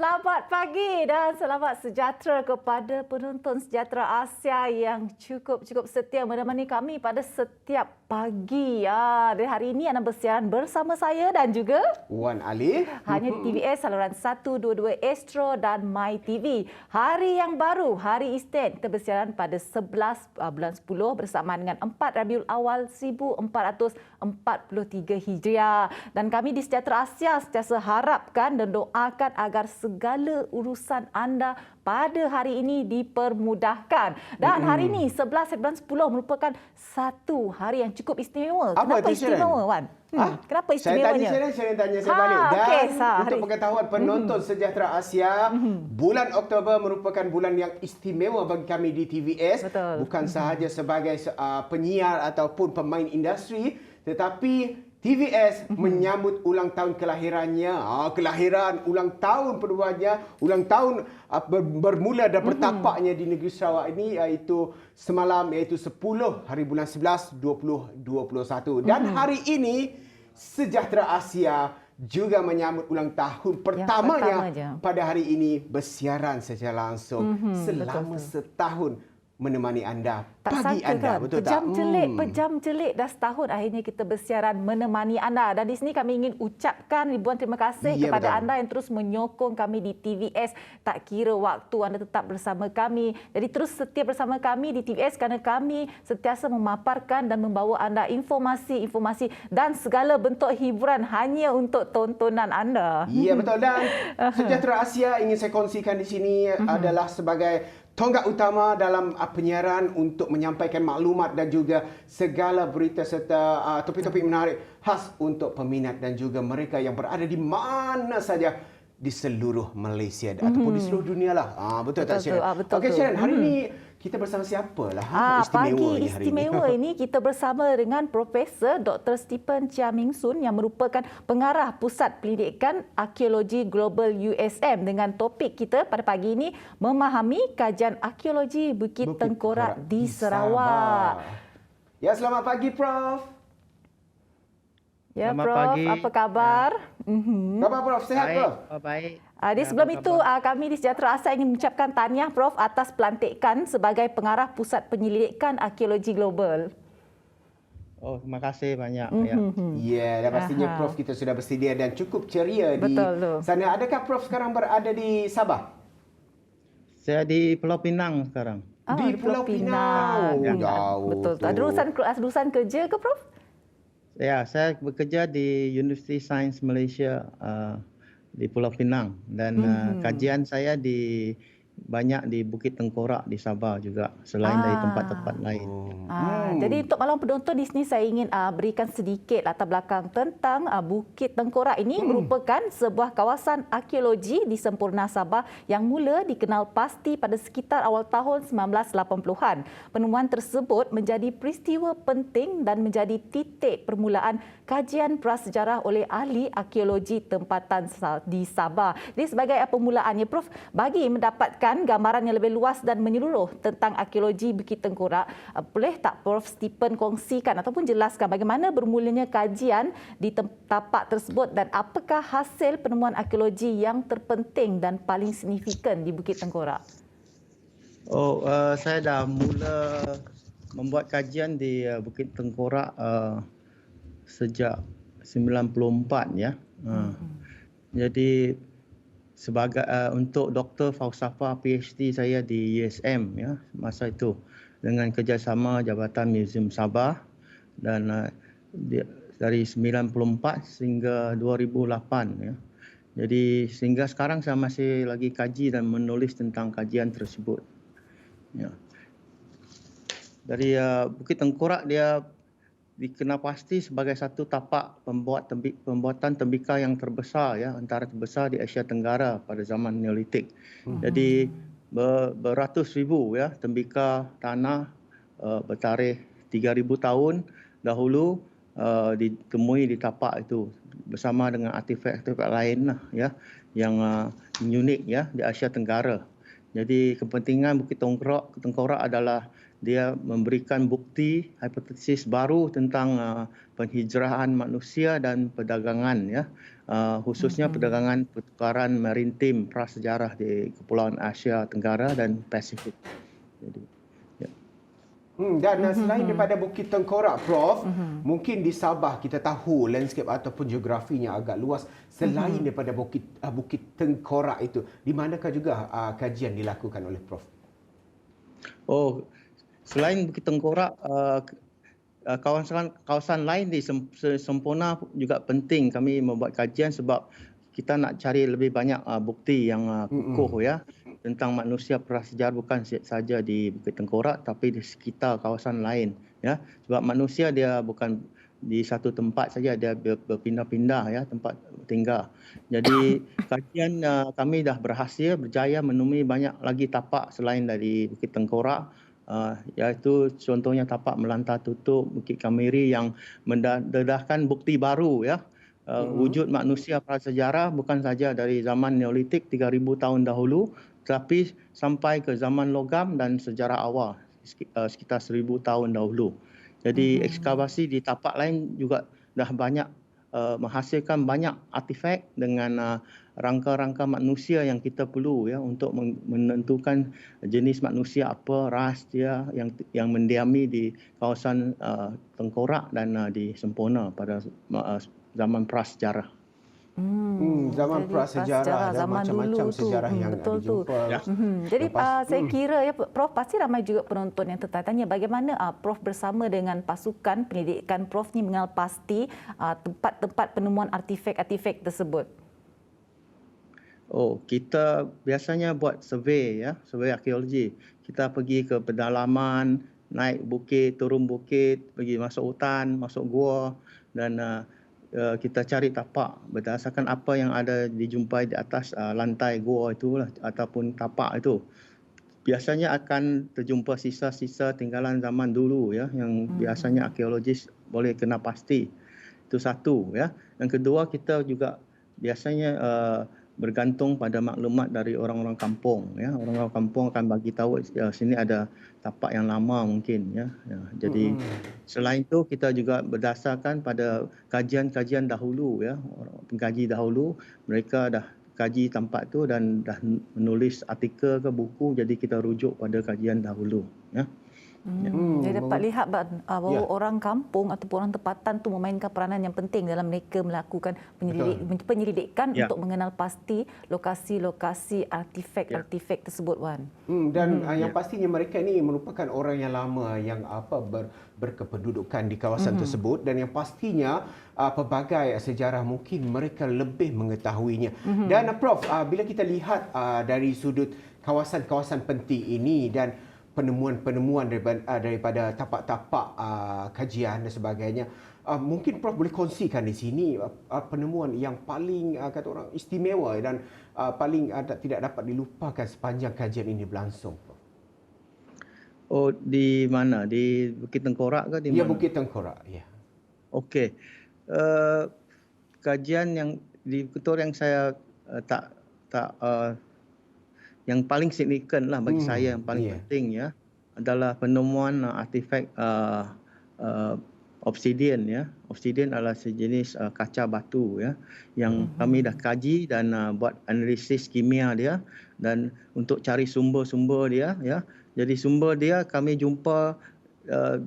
Selamat pagi dan selamat sejahtera kepada penonton Sejahtera Asia yang cukup setia menemani kami pada setiap pagi. Dan hari ini anda bersiaran bersama saya dan juga Wan Ali. hanya di TVS saluran 122 Astro dan My TV. Hari yang baru, hari Isnin, kita bersiaran pada 11 bulan 10 bersamaan dengan 4 Rabiul Awal 1443 Hijriah. Dan kami di Sejahtera Asia sentiasa harapkan dan doakan agar segala urusan anda pada hari ini dipermudahkan. Dan hari ini 11 bulan 10 merupakan satu hari yang cukup istimewa. Apa Kenapa itu, Sharon? istimewa, Wan? Kenapa istimewanya? Saya tanya saya balik. Dan okey, untuk pengetahuan penonton Sejahtera Asia, bulan Oktober merupakan bulan yang istimewa bagi kami di TVS. Betul. Bukan sahaja sebagai penyiar ataupun pemain industri, tetapi TVS menyambut ulang tahun kelahirannya. Kelahiran, ulang tahun penubuhannya, ulang tahun bermula dan bertapaknya di negeri Sarawak ini iaitu semalam, iaitu 10 hari bulan 11 2021. Dan hari ini Sejahtera Asia juga menyambut ulang tahun pertamanya pada hari ini bersiaran secara langsung selama setahun menemani anda, pagi anda, kan? betul Pejam celik dah setahun akhirnya kita bersiaran menemani anda. Dan di sini kami ingin ucapkan ribuan terima kasih kepada anda yang terus menyokong kami di TVS. Tak kira waktu anda tetap bersama kami. Jadi terus setia bersama kami di TVS kerana kami sentiasa memaparkan dan membawa anda informasi-informasi dan segala bentuk hiburan hanya untuk tontonan anda. Ya, betul. Dan Sejahtera Asia ingin saya kongsikan di sini adalah sebagai tonggak utama dalam penyiaran untuk menyampaikan maklumat dan juga segala berita serta topik-topik menarik khas untuk peminat dan juga mereka yang berada di mana saja di seluruh Malaysia ataupun di seluruh dunia lah. Betul tak, Sharon? Okey, Sharon, hari ini kita bersama siapa lah? Pagi istimewa ini kita bersama dengan Profesor Dr. Stephen Chia Ming Sun yang merupakan pengarah Pusat Pendidikan Arkeologi Global USM dengan topik kita pada pagi ini memahami kajian arkeologi Bukit Tengkorak di Sarawak. Ya, selamat pagi Prof. Ya, Selamat Prof. pagi. Apa kabar? Khabar Prof? Sehat Prof? Baik. Sebelum itu, kami di Sejahtera Asia ingin mengucapkan tahniah Prof atas pelantikan sebagai pengarah Pusat Penyelidikan Arkeologi Global. Terima kasih banyak. Ya, dan pastinya Prof kita sudah bersedia dan cukup ceria di sana. Adakah Prof sekarang berada di Sabah? Saya di Pulau Pinang sekarang. Di Pulau Pinang. Jauh. Betul. Ada urusan kerja ke Prof? Ya, saya bekerja di Universiti Sains Malaysia di Pulau Pinang dan kajian saya banyak di Bukit Tengkorak di Sabah juga selain dari tempat-tempat lain. Jadi untuk malam penonton di sini saya ingin berikan sedikit latar belakang tentang Bukit Tengkorak ini merupakan sebuah kawasan arkeologi di Sempurna Sabah yang mula dikenal pasti pada sekitar awal tahun 1980-an. Penemuan tersebut menjadi peristiwa penting dan menjadi titik permulaan kajian prasejarah oleh ahli arkeologi tempatan di Sabah. Jadi sebagai permulaannya Prof, bagi mendapatkan gambaran yang lebih luas dan menyeluruh tentang arkeologi Bukit Tengkorak, boleh tak Prof Stephen kongsikan ataupun jelaskan bagaimana bermulanya kajian di tapak tersebut dan apakah hasil penemuan arkeologi yang terpenting dan paling signifikan di Bukit Tengkorak? Saya dah mula membuat kajian di Bukit Tengkorak sejak 94 ya. Jadi sebagai untuk Doktor Falsafah PhD saya di USM ya masa itu dengan kerjasama Jabatan Museum Sabah dan dari 94 sehingga 2008 ya. Jadi sehingga sekarang saya masih lagi kaji dan menulis tentang kajian tersebut. Ya. Dari Bukit Tengkorak dia dikenal pasti sebagai satu tapak pembuatan tembikar yang terbesar ya, antara terbesar di Asia Tenggara pada zaman Neolitik. Jadi beratus ribu ya tembikar tanah bertarikh 3000 tahun dahulu ditemui di tapak itu bersama dengan artifak-artifak lain lah ya yang unik ya di Asia Tenggara. Jadi kepentingan Bukit Tengkorak adalah dia memberikan bukti hipotesis baru tentang penghijrahan manusia dan perdagangan, ya, khususnya perdagangan pertukaran maritim prasejarah di Kepulauan Asia Tenggara dan Pasifik. Jadi, ya. Dan selain daripada Bukit Tengkorak, Prof, mungkin di Sabah kita tahu landscape ataupun geografinya agak luas. Selain daripada Bukit Tengkorak itu, di manakah juga kajian dilakukan oleh Prof? Oh, selain Bukit Tengkorak, kawasan lain di Semporna juga penting kami membuat kajian sebab kita nak cari lebih banyak bukti yang kukuh, ya, tentang manusia prasejarah bukan saja di Bukit Tengkorak tapi di sekitar kawasan lain, ya. Sebab manusia dia bukan di satu tempat saja, dia berpindah-pindah, ya, tempat tinggal. Jadi kajian kami dah berjaya menemui banyak lagi tapak selain dari Bukit Tengkorak. Iaitu contohnya tapak Melantar Tutup, Bukit Kamiri yang mendedahkan bukti baru, ya, wujud manusia prasejarah bukan saja dari zaman Neolitik 3000 tahun dahulu tetapi sampai ke zaman logam dan sejarah awal sekitar 1000 tahun dahulu. Jadi ekskavasi di tapak lain juga dah banyak menghasilkan banyak artifak dengan rangka-rangka manusia yang kita perlu, ya, untuk menentukan jenis manusia apa, ras dia yang mendiami di kawasan Tengkorak dan di Semporna pada zaman prasejarah. Zaman prasejarah dan zaman macam-macam dulu sejarah yang betul dijumpa. Ya. Jadi saya kira, ya, Prof, pasti ramai juga penonton yang tertanya bagaimana Prof bersama dengan pasukan penyelidikan Prof ni mengenal pasti tempat-tempat penemuan artifak-artifak tersebut. Oh, kita biasanya buat survey, ya, survey arkeologi. Kita pergi ke pedalaman, naik bukit, turun bukit, pergi masuk hutan, masuk gua, dan kita cari tapak berdasarkan apa yang ada dijumpai di atas lantai gua itulah ataupun tapak itu. Biasanya akan terjumpa sisa-sisa tinggalan zaman dulu, ya, yang biasanya arkeologis boleh kena pasti. Itu satu, ya. Yang kedua, kita juga biasanya bergantung pada maklumat dari orang-orang kampung, ya. Orang-orang kampung akan bagi tahu sini ada tapak yang lama mungkin, ya. Jadi selain itu kita juga berdasarkan pada kajian-kajian dahulu, ya. Pengkaji dahulu mereka dah kaji tempat tu dan dah menulis artikel ke buku, jadi kita rujuk pada kajian dahulu, ya. Dia dapat lihat bahawa orang kampung ataupun orang tempatan tu memainkan peranan yang penting dalam mereka melakukan penyelidikan untuk mengenal pasti lokasi-lokasi artifak tersebut, Wan. Dan yang pastinya mereka ini merupakan orang yang lama yang berkependudukan di kawasan tersebut, dan yang pastinya pelbagai sejarah mungkin mereka lebih mengetahuinya. Dan Prof, bila kita lihat dari sudut kawasan-kawasan penting ini dan penemuan-penemuan daripada tapak-tapak kajian dan sebagainya, mungkin Prof boleh kongsikan di sini penemuan yang paling kata orang istimewa dan paling tidak dapat dilupakan sepanjang kajian ini berlangsung, Prof. Oh, di mana? Di Bukit Tengkorak ke di mana? Ya, Bukit Tengkorak, ya. Okey. Kajian yang di Ketua yang saya yang paling signifikan lah bagi saya, yang paling penting, ya, adalah penemuan artifak obsidian, ya. Obsidian adalah sejenis kaca batu, ya, yang kami dah kaji dan buat analisis kimia dia dan untuk cari sumber-sumber dia, ya. Jadi sumber dia kami jumpa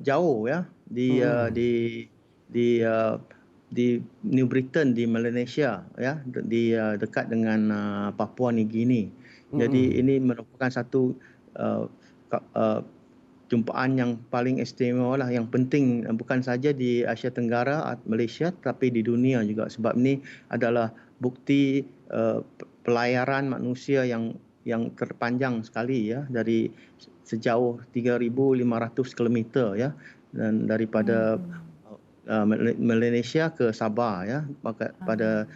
jauh, ya, di New Britain, di Melanesia, ya, dekat dengan Papua New Guinea. Jadi ini merupakan satu jumpaan yang paling istimewa lah, yang penting bukan saja di Asia Tenggara, Malaysia, tapi di dunia juga, sebab ini adalah bukti pelayaran manusia yang terpanjang sekali, ya, dari sejauh 3,500 kilometer, ya, dan daripada Melanesia ke Sabah, ya, pada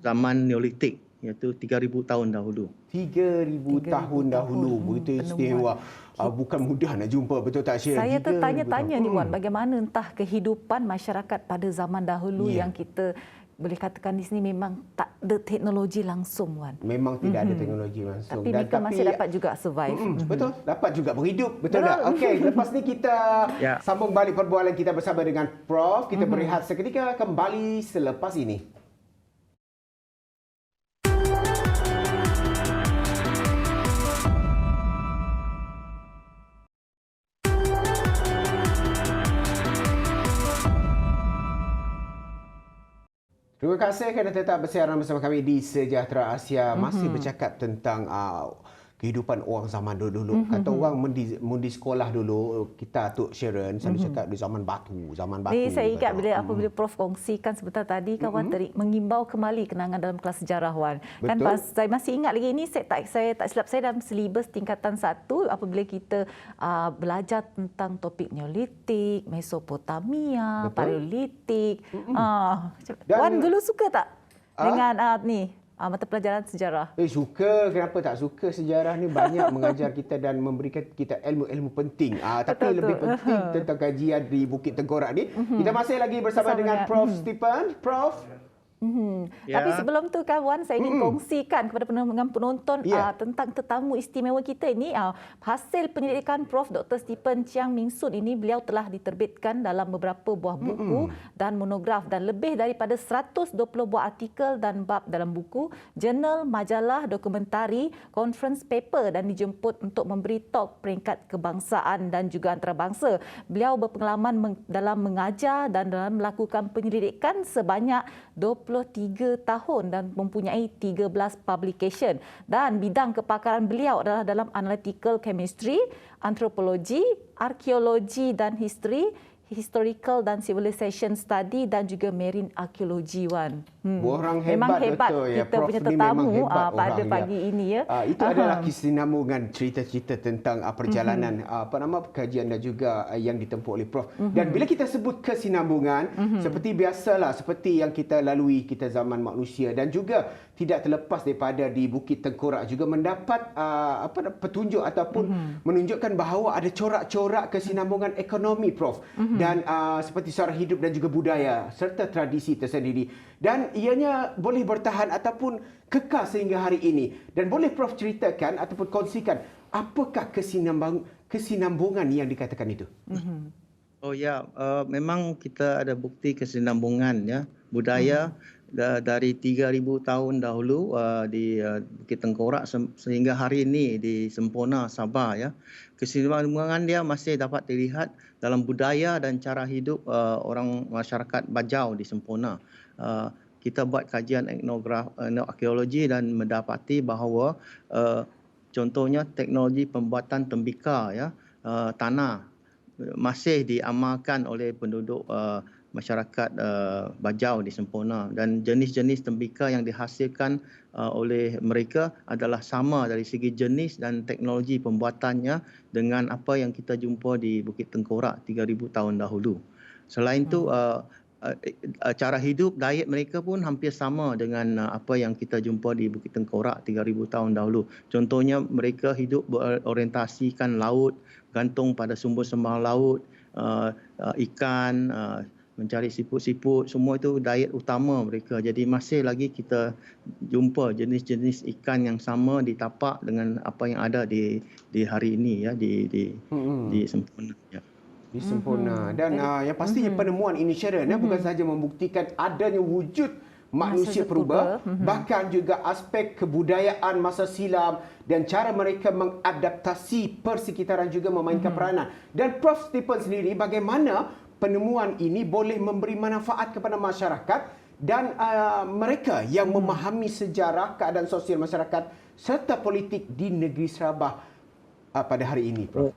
zaman Neolitik, iaitu 3,000 tahun dahulu. 3,000 tahun dahulu, begitu istimewa. Bukan mudah nak jumpa, betul tak, Syed? Saya tertanya-tanya ni, Wan, bagaimana entah kehidupan masyarakat pada zaman dahulu yang kita boleh katakan di sini memang tak ada teknologi langsung, Wan. Memang tidak ada teknologi langsung. Tapi mereka masih dapat juga survive. Betul, dapat juga berhidup. Betul tak? Okey, lepas ni kita sambung balik perbualan kita bersama dengan Prof. Kita berehat seketika, kembali selepas ini. Terima kasih kerana tetap bersiaran bersama kami di Sejahtera Asia. Masih bercakap tentang kehidupan orang zaman dulu. Kata orang mundi sekolah dulu, kita Tok Sharon selalu cakap di zaman batu. Ni saya ingat apabila Prof kongsikan sebentar tadi, kawan mengimbau kembali kenangan dalam kelas sejarah, Wan. Kan saya masih ingat lagi ini, saya tak silap saya dalam silibus tingkatan 1 apabila kita belajar tentang topik Neolitik, Mesopotamia, Paleolitik. Wan dulu suka tak dengan mata pelajaran sejarah? Suka. Kenapa tak suka? Sejarah ni banyak mengajar kita dan memberikan kita ilmu-ilmu penting. Tapi lebih penting tentang kajian di Bukit Tengkorak ni. Kita masih lagi bersama dengan Prof. Stephen. Prof. Tapi sebelum tu kan, Wan, saya ingin kongsikan kepada penonton tentang tetamu istimewa kita ini. Hasil penyelidikan Prof. Dr. Stephen Chiang Ming Soon ini, beliau telah diterbitkan dalam beberapa buah buku dan monograf dan lebih daripada 120 buah artikel dan bab dalam buku, jurnal, majalah, dokumentari, conference paper dan dijemput untuk memberi talk peringkat kebangsaan dan juga antarabangsa. Beliau berpengalaman dalam mengajar dan dalam melakukan penyelidikan sebanyak 23 tahun dan mempunyai 13 publication. Dan bidang kepakaran beliau adalah dalam analytical chemistry, antropologi, arkeologi dan history, historical dan civilization study dan juga marine archaeology, Wan. Orang memang hebat betul, kita punya tetamu pada pagi ini. Itu adalah kesinambungan cerita-cerita tentang perjalanan kajian dan juga yang ditempuh oleh Prof. Dan bila kita sebut kesinambungan, seperti biasalah, seperti yang kita lalui kita zaman manusia dan juga tidak terlepas daripada di Bukit Tengkorak juga mendapat petunjuk ataupun menunjukkan bahawa ada corak-corak kesinambungan ekonomi, Prof. Dan seperti sara hidup dan juga budaya serta tradisi tersendiri. Dan ianya boleh bertahan ataupun kekal sehingga hari ini. Dan boleh Prof ceritakan ataupun kongsikan apakah kesinambungan yang dikatakan itu? Oh ya, memang kita ada bukti kesinambungan ya budaya dari 3,000 tahun dahulu di Bukit Tengkorak sehingga hari ini di Semporna, Sabah ya. Kesinambungan dia masih dapat dilihat dalam budaya dan cara hidup orang masyarakat Bajau di Semporna. Kita buat kajian arkeologi dan mendapati bahawa contohnya teknologi pembuatan tembikar ya, tanah masih diamalkan oleh penduduk masyarakat Bajau di Semporna, dan jenis-jenis tembikar yang dihasilkan oleh mereka adalah sama dari segi jenis dan teknologi pembuatannya dengan apa yang kita jumpa di Bukit Tengkorak 3,000 tahun dahulu. Selain itu cara hidup, diet mereka pun hampir sama dengan apa yang kita jumpa di Bukit Tengkorak 3,000 tahun dahulu. Contohnya mereka hidup berorientasikan laut, gantung pada sumber-sumber laut, ikan, mencari siput-siput, semua itu diet utama mereka. Jadi masih lagi kita jumpa jenis-jenis ikan yang sama di tapak dengan apa yang ada di hari ini ya di Semporna ya. Di Semporna. Dan yang pastinya penemuan ini, Sharon, bukan sahaja membuktikan adanya wujud manusia purba, bahkan juga aspek kebudayaan masa silam dan cara mereka mengadaptasi persekitaran juga memainkan peranan. Dan Prof. Stephen sendiri, bagaimana penemuan ini boleh memberi manfaat kepada masyarakat dan mereka yang memahami sejarah, keadaan sosial masyarakat serta politik di negeri Sabah pada hari ini, Prof.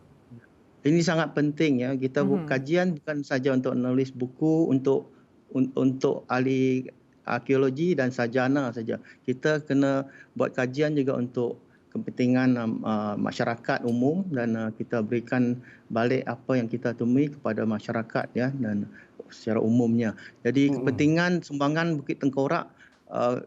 Ini sangat penting ya. Kita buat kajian bukan saja untuk menulis buku untuk ahli arkeologi dan sarjana saja. Kita kena buat kajian juga untuk kepentingan masyarakat umum dan kita berikan balik apa yang kita temui kepada masyarakat ya dan secara umumnya. Jadi kepentingan sumbangan Bukit Tengkorak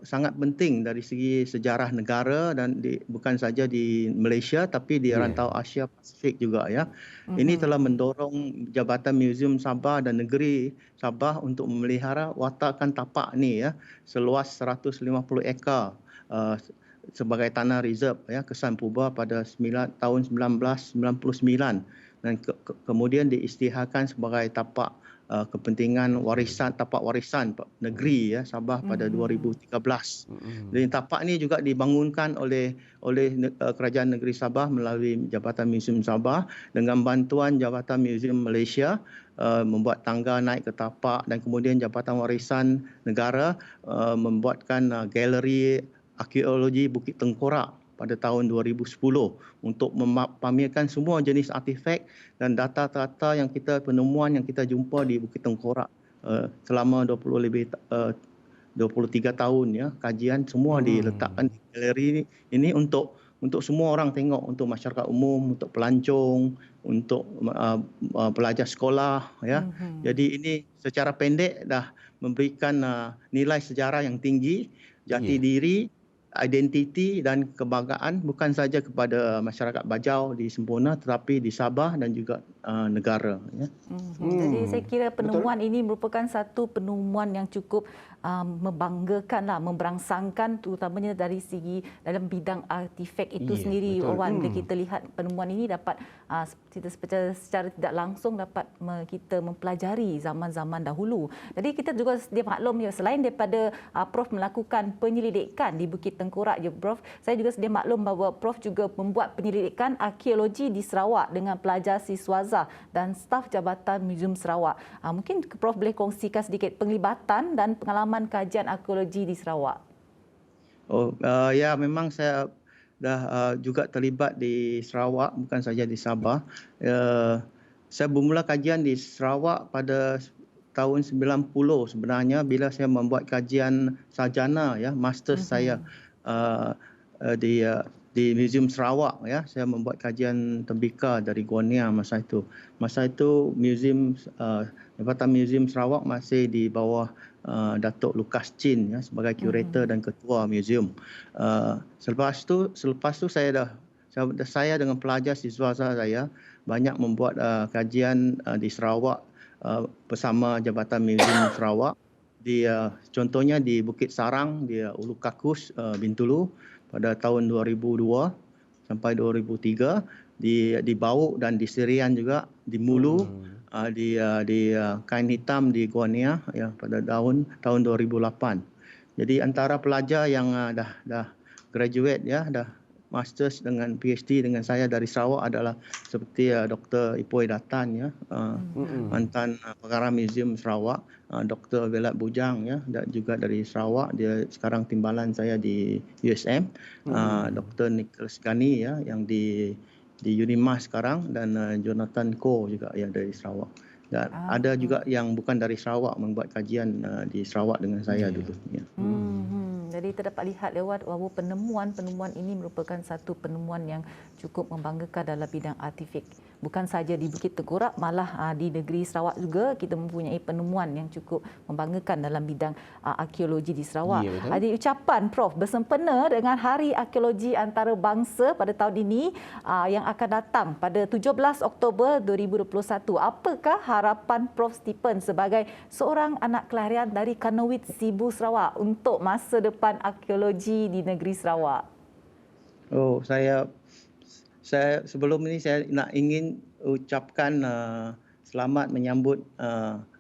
sangat penting dari segi sejarah negara dan bukan saja di Malaysia tapi di rantau Asia Pasifik juga ya. Ini telah mendorong Jabatan Muzium Sabah dan Negeri Sabah untuk memelihara watakan tapak ni ya seluas 150 ekar sebagai tanah reserve ya Kesan Purba pada tahun 1999 dan kemudian diisytiharkan sebagai tapak kepentingan tapak warisan negeri ya Sabah pada 2013. Dan tapak ini juga dibangunkan oleh Kerajaan Negeri Sabah melalui Jabatan Muzium Sabah dengan bantuan Jabatan Muzium Malaysia membuat tangga naik ke tapak dan kemudian Jabatan Warisan Negara membuatkan galeri arkeologi Bukit Tengkorak pada tahun 2010 untuk memamerkan semua jenis artifak dan data-data penemuan yang kita jumpa di Bukit Tengkorak selama 23 tahun ya kajian semua diletakkan di galeri ini untuk semua orang tengok, untuk masyarakat umum, untuk pelancong, untuk pelajar sekolah ya. Jadi ini secara pendek dah memberikan nilai sejarah yang tinggi, jati diri, identiti dan kebanggaan bukan saja kepada masyarakat Bajau di Semporna tetapi di Sabah dan juga negara ya. Jadi saya kira penemuan ini merupakan satu penemuan yang cukup membanggakanlah, memberangsangkan terutamanya dari segi dalam bidang artifak itu sendiri. Wan, bila kita lihat penemuan ini dapat kita secara tidak langsung dapat kita mempelajari zaman-zaman dahulu. Jadi kita juga sedia maklum ya, selain daripada Prof melakukan penyelidikan di Bukit Tengkorak ya Prof, saya juga sedia maklum bahawa Prof juga membuat penyelidikan arkeologi di Sarawak dengan pelajar siswaza dan staf Jabatan Muzium Sarawak. Mungkin Prof boleh kongsikan sedikit penglibatan dan pengalaman kajian arkeologi di Sarawak. Ya memang saya dah juga terlibat di Sarawak bukan saja di Sabah. Saya bermula kajian di Sarawak pada tahun 90 sebenarnya bila saya membuat kajian sarjana ya master saya di Muzium Sarawak ya. Saya membuat kajian tembika dari Guania masa itu. Masa itu Jabatan Muzium Sarawak masih di bawah Datuk Lukas Chin ya sebagai curator dan ketua muzium. Selepas tu saya dengan pelajar siswa saya banyak membuat kajian di Sarawak bersama Jabatan Muzium Sarawak. Contohnya di Bukit Sarang di Ulu Kakus Bintulu pada tahun 2002 sampai 2003, di Bauk dan di Serian juga, di Mulu, di Kain Hitam di Guania ya pada tahun 2008. Jadi antara pelajar yang dah graduate ya, dah masters dengan PhD dengan saya dari Sarawak adalah seperti Dr. Ipoi Datan ya, mantan pengarah Muzium Sarawak, Dr. Velat Bujang ya, dan juga dari Sarawak, dia sekarang timbalan saya di USM, Dr. Nicholas Gani ya yang di Unimas sekarang, dan Jonathan Ko juga yang dari Sarawak. Dan ada juga yang bukan dari Sarawak membuat kajian di Sarawak dengan saya dulu ya. Jadi kita dapat lihat lewat bahawa penemuan ini merupakan satu penemuan yang cukup membanggakan dalam bidang artifak. Bukan saja di Bukit Tengkorak, malah di negeri Sarawak juga kita mempunyai penemuan yang cukup membanggakan dalam bidang arkeologi di Sarawak. Jadi ucapan Prof bersempena dengan Hari Arkeologi Antarabangsa pada tahun ini yang akan datang pada 17 Oktober 2021. Apakah harapan Prof Stephen sebagai seorang anak kelahiran dari Kanowit Sibu Sarawak untuk masa depan arkeologi di negeri Sarawak? Saya sebelum ini saya ingin ucapkan selamat menyambut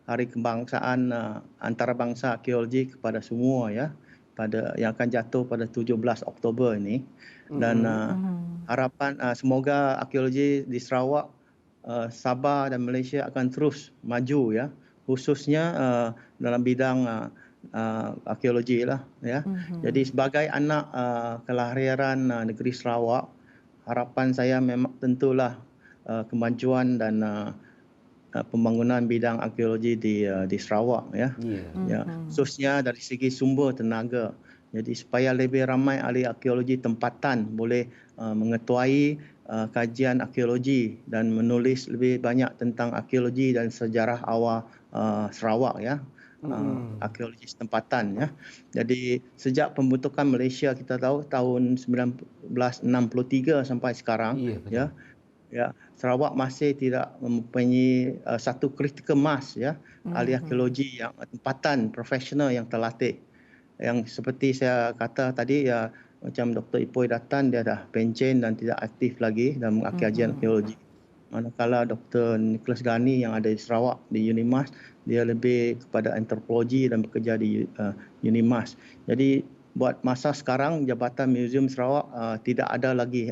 Hari Kebangsaan Antarabangsa Arkeologi kepada semua ya, yang akan jatuh pada 17 Oktober ini. Dan harapan semoga arkeologi di Sarawak, Sabah dan Malaysia akan terus maju ya, khususnya dalam bidang arkeologi lah ya. Jadi sebagai anak kelahiran negeri Sarawak, harapan saya memang tentulah kemajuan dan pembangunan bidang arkeologi di Sarawak ya. Khususnya dari segi sumber tenaga. Jadi supaya lebih ramai ahli arkeologi tempatan boleh mengetuai kajian arkeologi dan menulis lebih banyak tentang arkeologi dan sejarah awal Sarawak ya. arkeologi tempatan ya. Jadi sejak pembentukan Malaysia kita tahu tahun 1963 sampai sekarang ya. Ya, Sarawak masih tidak mempunyai satu critical mass ya, ahli arkeologi yang tempatan profesional yang terlatih. Yang seperti saya kata tadi ya, macam Dr. Ipoi datang dia dah pencen dan tidak aktif lagi dalam kajian arkeologi. Manakala Dr. Nicholas Ghani yang ada di Sarawak di UNIMAS, dia lebih kepada antropologi dan bekerja di UNIMAS. Jadi buat masa sekarang Jabatan Museum Sarawak tidak ada lagi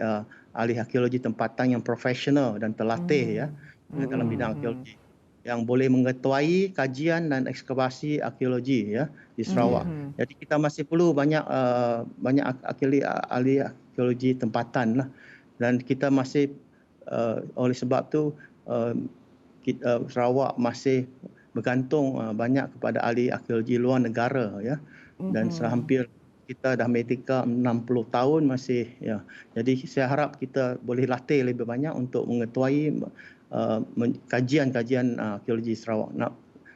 ahli arkeologi tempatan yang profesional dan terlatih ya dalam bidang arkeologi yang boleh mengetuai kajian dan ekskavasi arkeologi ya di Sarawak. Jadi kita masih perlu banyak ahli arkeologi tempatan lah, dan kita masih oleh sebab tu Sarawak masih bergantung banyak kepada ahli arkeologi luar negara ya, dan hampir kita dah medika 60 tahun masih ya. Jadi saya harap kita boleh latih lebih banyak untuk mengetuai kajian-kajian arkeologi Sarawak.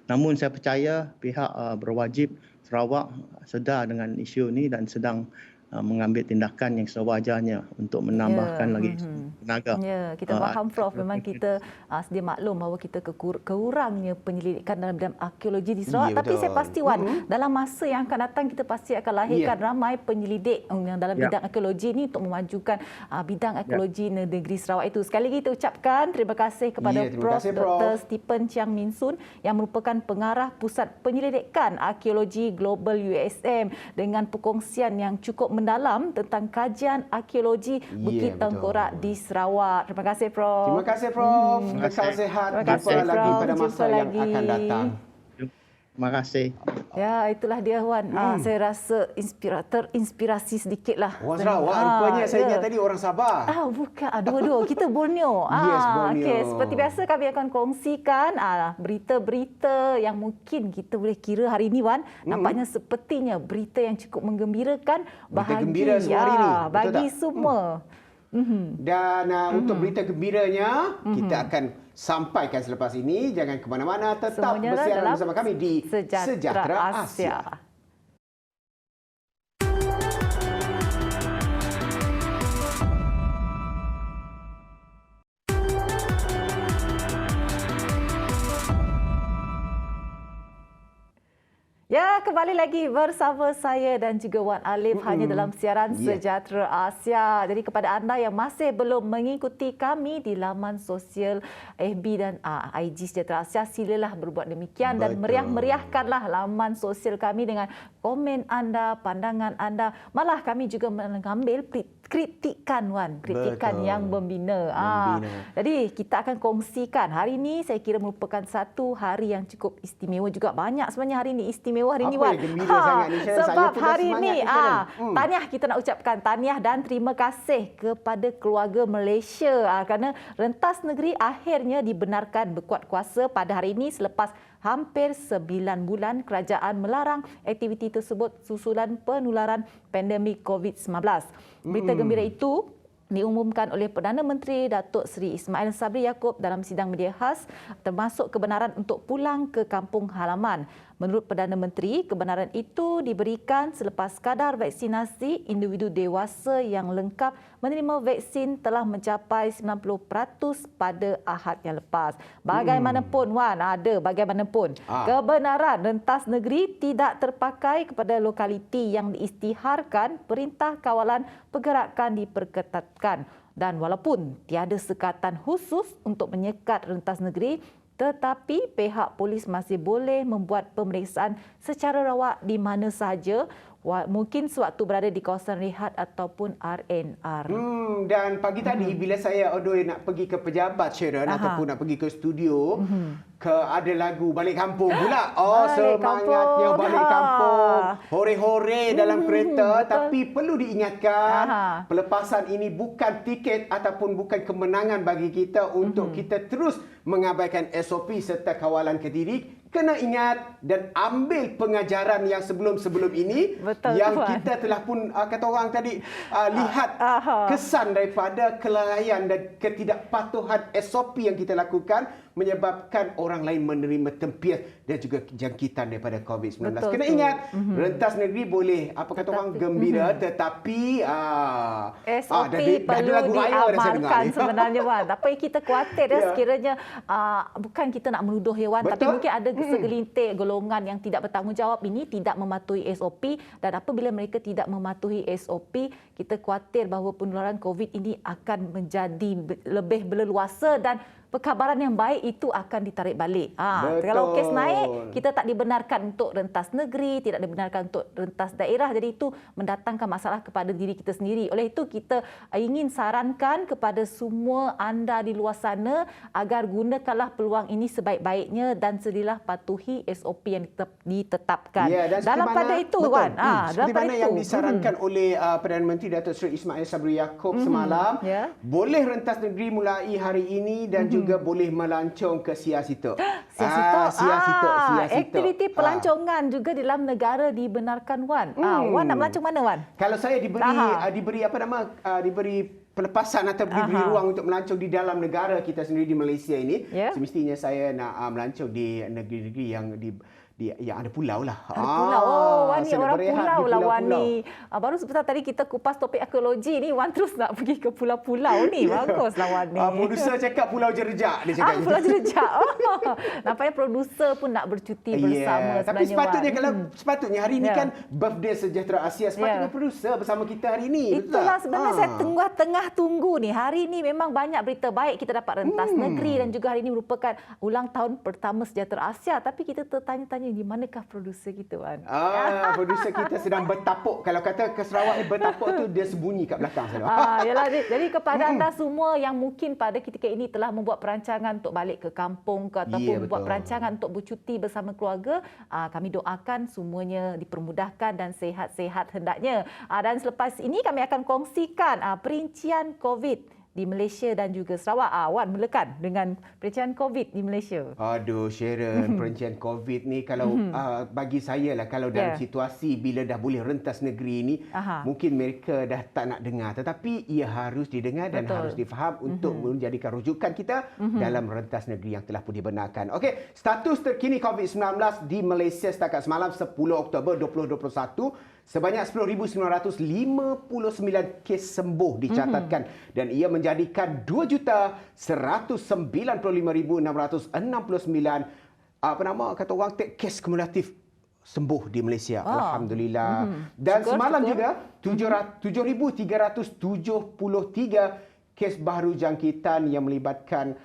Namun saya percaya pihak berwajib Sarawak sedar dengan isu ini dan sedang mengambil tindakan yang sewajarnya untuk menambahkan lagi tenaga. Ya, kita faham Prof, memang kita sedia maklum bahawa kita kekurangnya penyelidikan dalam bidang arkeologi di Sarawak, tapi saya pasti Wan, dalam masa yang akan datang kita pasti akan lahirkan ramai penyelidik yang dalam bidang arkeologi ini untuk memajukan bidang arkeologi negeri Sarawak itu. Sekali lagi kita ucapkan terima kasih kepada Prof. Dr. Stephen Chiang Min Soon yang merupakan pengarah Pusat Penyelidikan Arkeologi Global USM dengan perkongsian yang cukup mendalam tentang kajian arkeologi Bukit Tengkorak di Sarawak. Terima kasih Prof. Terima kasih Prof. Kekal sihat. Jumpa lagi pada masa yang akan datang. Terima kasih. Ya, itulah dia Wan. Saya rasa terinspirasi sedikitlah. Orang Sarawak rupanya saya ingat tadi orang Sabah. Bukan. Dua-dua. Kita Borneo. Yes, Borneo. Okay. Seperti biasa kami akan kongsikan berita-berita yang mungkin kita boleh kira hari ini Wan. Nampaknya sepertinya berita yang cukup menggembirakan gembira semua hari ini. Bagi semua. Dan untuk berita gembiranya kita akan sampaikan selepas ini. Jangan ke mana-mana, tetap bersiaran bersama kami di Sejahtera Asia. Ya, kembali lagi bersama saya dan juga Wan Alif hanya dalam siaran Sejahtera Asia. Jadi kepada anda yang masih belum mengikuti kami di laman sosial FB dan IG Sejahtera Asia, silalah berbuat demikian dan meriah-meriahkanlah laman sosial kami dengan komen anda, pandangan anda. Malah kami juga mengambil kritikan Wan, kritikan yang membina. Jadi kita akan kongsikan hari ini, saya kira merupakan satu hari yang cukup istimewa juga. Banyak sebenarnya hari ini istimewa hari ini Wan. Sebab hari ini tahniah, kita nak ucapkan tahniah dan terima kasih kepada keluarga Malaysia kerana rentas negeri akhirnya dibenarkan berkuat kuasa pada hari ini selepas hampir 9 bulan kerajaan melarang aktiviti tersebut susulan penularan pandemik COVID-19. Berita gembira itu diumumkan oleh Perdana Menteri Datuk Seri Ismail Sabri Yaakob dalam sidang media khas, termasuk kebenaran untuk pulang ke kampung halaman. Menurut Perdana Menteri, kebenaran itu diberikan selepas kadar vaksinasi individu dewasa yang lengkap menerima vaksin telah mencapai 90% pada Ahad yang lepas. Bagaimanapun Wan, bagaimanapun kebenaran rentas negeri tidak terpakai kepada lokaliti yang diisytiharkan, Perintah Kawalan Pergerakan diperketatkan. Dan walaupun tiada sekatan khusus untuk menyekat rentas negeri, tetapi pihak polis masih boleh membuat pemeriksaan secara rawak di mana sahaja, mungkin sewaktu berada di kawasan rehat ataupun RNR. Dan pagi tadi bila saya nak pergi ke pejabat Sharon ataupun nak pergi ke studio, ada lagu Balik Kampung pula. Semangatnya Balik Kampung. Hore-hore dalam kereta. Tapi perlu diingatkan, pelepasan ini bukan tiket ataupun bukan kemenangan bagi kita untuk kita terus mengabaikan SOP serta kawalan kena ingat dan ambil pengajaran yang sebelum-sebelum ini. Betul, yang Tuan. kita telah pun kata orang tadi lihat kesan daripada kelalaian dan ketidakpatuhan SOP yang kita lakukan menyebabkan orang lain menerima tempias dan juga jangkitan daripada COVID-19. Betul, Kena betul. ingat, rentas negeri boleh katakan gembira, tetapi SOP dah ada perlu lagu raya dah saya dengar diamalkan ni. sebenarnya, Wan. Apa yang kita khawatir Ya. sekiranya bukan kita nak menuduh Wan, tapi Betul. mungkin ada segelintir golongan yang tidak bertanggungjawab ini tidak mematuhi SOP, dan apabila mereka tidak mematuhi SOP, kita khawatir bahawa penularan COVID ini akan menjadi lebih berleluasa dan perkabaran yang baik itu akan ditarik balik. Kalau kes naik, kita tak dibenarkan untuk rentas negeri, tidak dibenarkan untuk rentas daerah. Jadi itu mendatangkan masalah kepada diri kita sendiri. Oleh itu kita ingin sarankan kepada semua anda di luar sana agar gunakanlah peluang ini sebaik-baiknya dan sedilah patuhi SOP yang ditetapkan. Ya, dan dalam pada itu, Wan. Seperti mana yang disarankan oleh Perdana Menteri Datuk Seri Ismail Sabri Yaakob semalam, boleh rentas negeri mulai hari ini dan juga boleh melancong ke Siasitok. Siasitok. Aktiviti pelancongan juga dalam negara dibenarkan, Wan. Wan nak melancong mana, Wan? Kalau saya diberi pelepasan atau diberi ruang untuk melancong di dalam negara kita sendiri di Malaysia ini, semestinya saya nak melancong di negeri-negeri yang yang ada pulau lah. Pulau. Wan ni saya nak orang berehat pulau di lah, Wan pulau-pulau. ni. Baru sebentar tadi kita kupas topik ekologi ni, Wan terus nak pergi ke pulau-pulau ni. Baguslah, Wan ni. Produser cakap Pulau Jerejak, dia cakap. Pulau Jerejak. Nampaknya produser pun nak bercuti bersama Tapi sebenarnya, sepatutnya Wan. kalau sepatutnya hari ini kan birthday Sejahtera Asia, sepatutnya produser bersama kita hari ini. Itulah sebenarnya saya tengah tunggu ni. Hari ini memang banyak berita baik. Kita dapat rentas negeri dan juga hari ini merupakan ulang tahun pertama Sejahtera Asia. Tapi kita tertanya-tanya di manakah produser kita, Wan? Produser kita sedang bertapuk. Kalau kata ke Sarawak ni bertapuk tu dia sembunyi kat belakang sana. Yalah, jadi kepada anda semua yang mungkin pada ketika ini telah membuat perancangan untuk balik ke kampung ke ataupun buat perancangan untuk bercuti bersama keluarga, kami doakan semuanya dipermudahkan dan sehat-sehat hendaknya. Dan selepas ini kami akan kongsikan perincian COVID di Malaysia dan juga Sarawak. Wan, mulakan dengan perincian COVID di Malaysia. Aduh, Sharon, perincian COVID ni kalau bagi saya lah, kalau dalam situasi bila dah boleh rentas negeri ni, mungkin mereka dah tak nak dengar. Tetapi ia harus didengar dan harus difaham untuk menjadikan rujukan kita dalam rentas negeri yang telah pun dibenarkan. Okey, status terkini COVID-19 di Malaysia setakat semalam 10 Oktober 2021, sebanyak 10,959 kes sembuh dicatatkan dan ia menjadikan 2,195,669 kes kumulatif sembuh di Malaysia. Alhamdulillah. Dan semalam juga 7,373 kes baru jangkitan yang melibatkan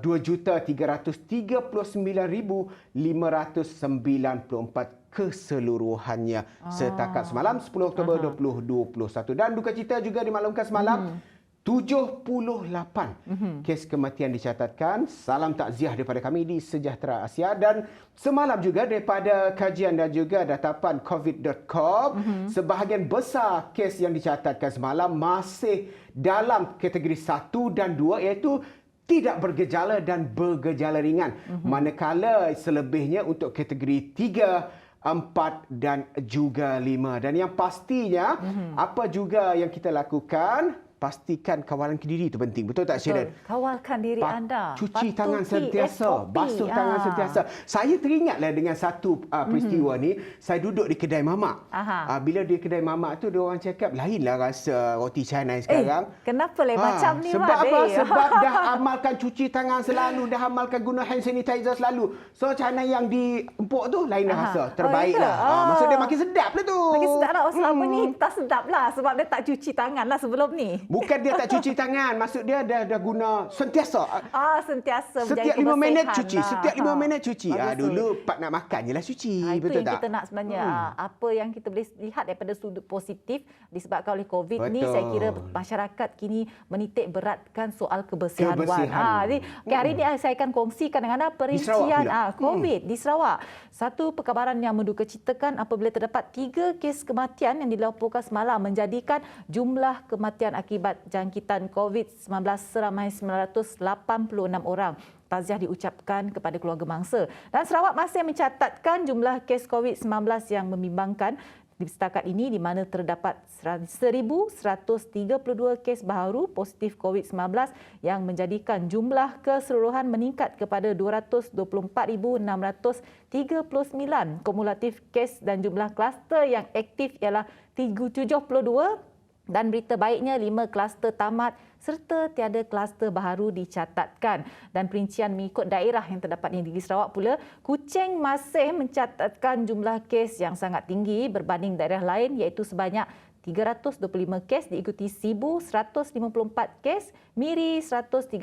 2,339,594 keseluruhannya setakat semalam 10 Oktober 2021. Dan duka cita juga dimaklumkan semalam 78 kes kematian dicatatkan. Salam takziah daripada kami di Sejahtera Asia. Dan semalam juga daripada kajian dan juga datapan covid.com, sebahagian besar kes yang dicatatkan semalam masih dalam kategori 1 dan 2, iaitu tidak bergejala dan bergejala ringan. Manakala selebihnya untuk kategori 3, 4 dan juga 5. Dan yang pastinya, apa juga yang kita lakukan, pastikan kawalan diri itu penting. Betul tak, Sharon? Kawalkan diri anda. Cuci tangan sentiasa. SOP. Basuh tangan sentiasa. Saya teringatlah dengan satu peristiwa ni. Saya duduk di kedai mamak. Bila di kedai mamak tu, dia orang cakap, lainlah rasa roti canai sekarang. Kenapa macam ni, sebab apa? Sebab dah amalkan cuci tangan selalu, dah amalkan guna hand sanitizer selalu. So canai yang diempuk tu lain dah rasa. Terbaik lah. Maksud dia makin sedap lah tu. Makin sedap lah. Selama ni tak sedap lah sebab dia tak cuci tangan lah sebelum ni. Bukan dia tak cuci tangan, maksud dia dah guna sentiasa. Sentiasa setiap 5 minit cuci, setiap 5 minit cuci. Dulu part nak makan je lah cuci, betul itu yang tak? kita nak sebenarnya. Apa yang kita boleh lihat daripada sudut positif disebabkan oleh COVID ni, saya kira masyarakat kini menitik beratkan soal kebersihan. Jadi hari ini saya akan kongsikan dengan anda perincian COVID di Sarawak. Satu perkabaran yang mendukacitakan apabila terdapat 3 kes kematian yang dilaporkan semalam menjadikan jumlah kematian akibat akibat jangkitan COVID-19 seramai 986 orang. Taziah diucapkan kepada keluarga mangsa. Dan Sarawak masih mencatatkan jumlah kes COVID-19 yang membimbangkan. Setakat ini di mana terdapat 1,132 kes baharu positif COVID-19 yang menjadikan jumlah keseluruhan meningkat kepada 224,639. Kumulatif kes dan jumlah kluster yang aktif ialah 72 dan berita baiknya 5 kluster tamat serta tiada kluster baharu dicatatkan. Dan perincian mengikut daerah yang terdapat di negeri Sarawak pula, Kuching masih mencatatkan jumlah kes yang sangat tinggi berbanding daerah lain iaitu sebanyak 325 kes, diikuti Sibu 154 kes, Miri 137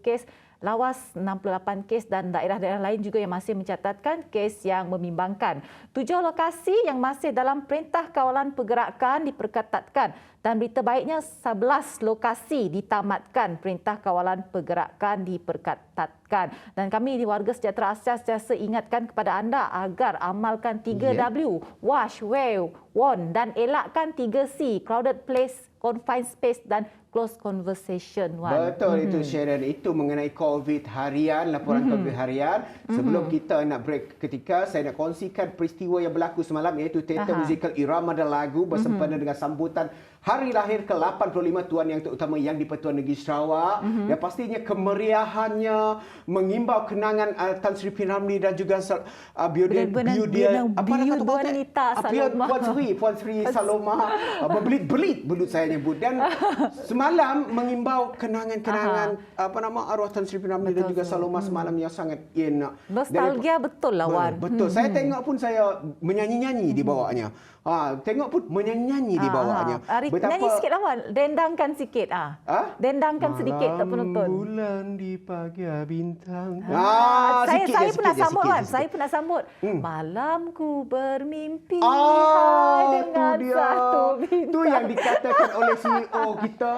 kes, Lawas 68 kes dan daerah-daerah lain juga yang masih mencatatkan kes yang membimbangkan. 7 lokasi yang masih dalam Perintah Kawalan Pergerakan diperketatkan dan berita baiknya 11 lokasi ditamatkan Perintah Kawalan Pergerakan diperketatkan. Dan kami di Warga Sejahtera Asia sentiasa ingatkan kepada anda agar amalkan 3W, wash, wear, warn dan elakkan 3C, crowded place, confined space dan close conversation. Betul itu Sharon. Itu mengenai COVID harian, laporan COVID harian. Sebelum kita nak break ketika, saya nak kongsikan peristiwa yang berlaku semalam iaitu teater musikal Irama dan Lagu bersempena dengan sambutan hari lahir ke-85 Tuan Yang Terutama Yang di-Pertuan Negeri Sarawak. Dan pastinya kemeriahannya mengimbau kenangan Tan Sri P. Ramlee dan juga Puan Sri Saloma berbelit-belit belut saya nyebut. Dan semalam mengimbau kenangan-kenangan arwah Tan Sri P. Ramlee dan juga Saloma semalam yang sangat enak. Nostalgia betul lah Wan. Betul. Saya tengok pun saya menyanyi-nyanyi di bawahnya. Tengok pun menyanyi-nyanyi di bawahnya. Nyanyi sikit lah Wan. Dendangkan sikit. Dendangkan sedikit tak penonton. Malam bulan di pagi bintang. Saya pernah sambut Wan. Saya pernah sambut. Malamku bermimpi dengan satu bintang. Itu yang dikatakan oleh CEO kita.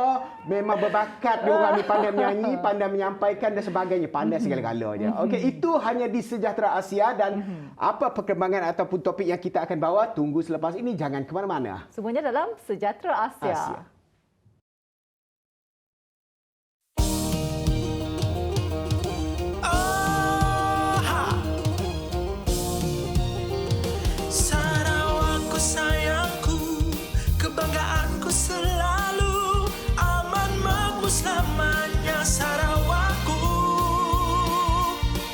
Memang berbakat diorang ni, pandai menyanyi, pandai menyampaikan dan sebagainya. Pandai segala-galanya. Okey, itu hanya di Sejahtera Asia dan apa perkembangan ataupun topik yang kita akan bawa tunggu selepas ini. Jangan ke mana-mana. Semuanya dalam Sejahtera Asia. Sarawakku sayangku, kebanggaanku selalu, aman makmur selamanya Sarawakku.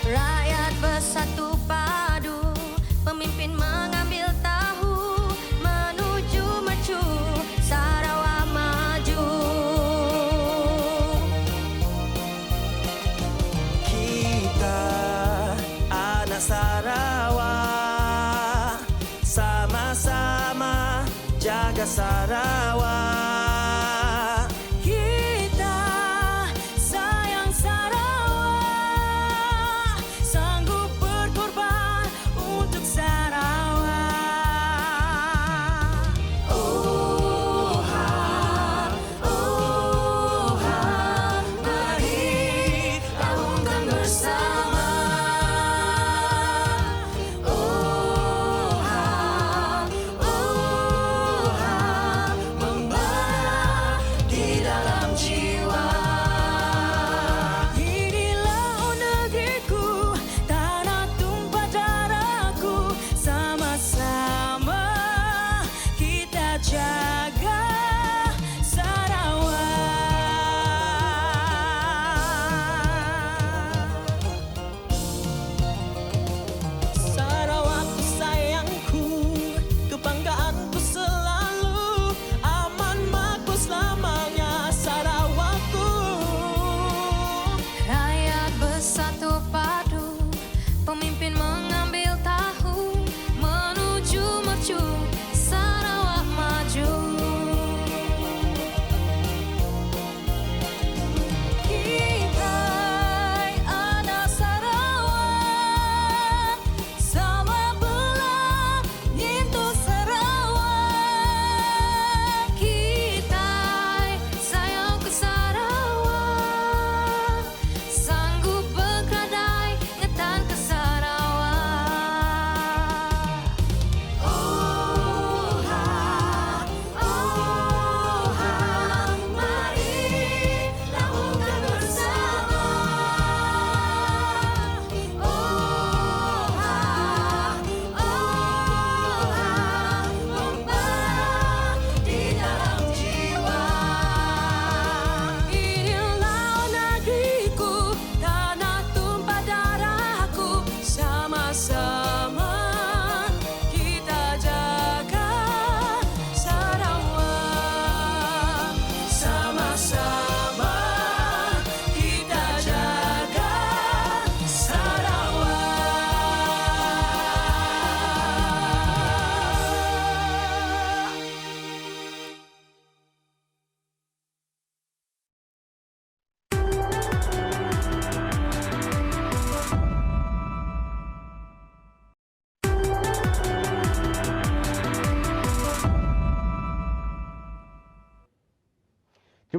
Rakyat bersatu padu, pemimpin mengambil tahu, menuju mercu Sarawak maju. Kita anak Sarawak, sama-sama jaga Sarawak. Kita sayang Sarawak, sanggup berkorban untuk Sarawak. Mari laungkan bersama. Membangun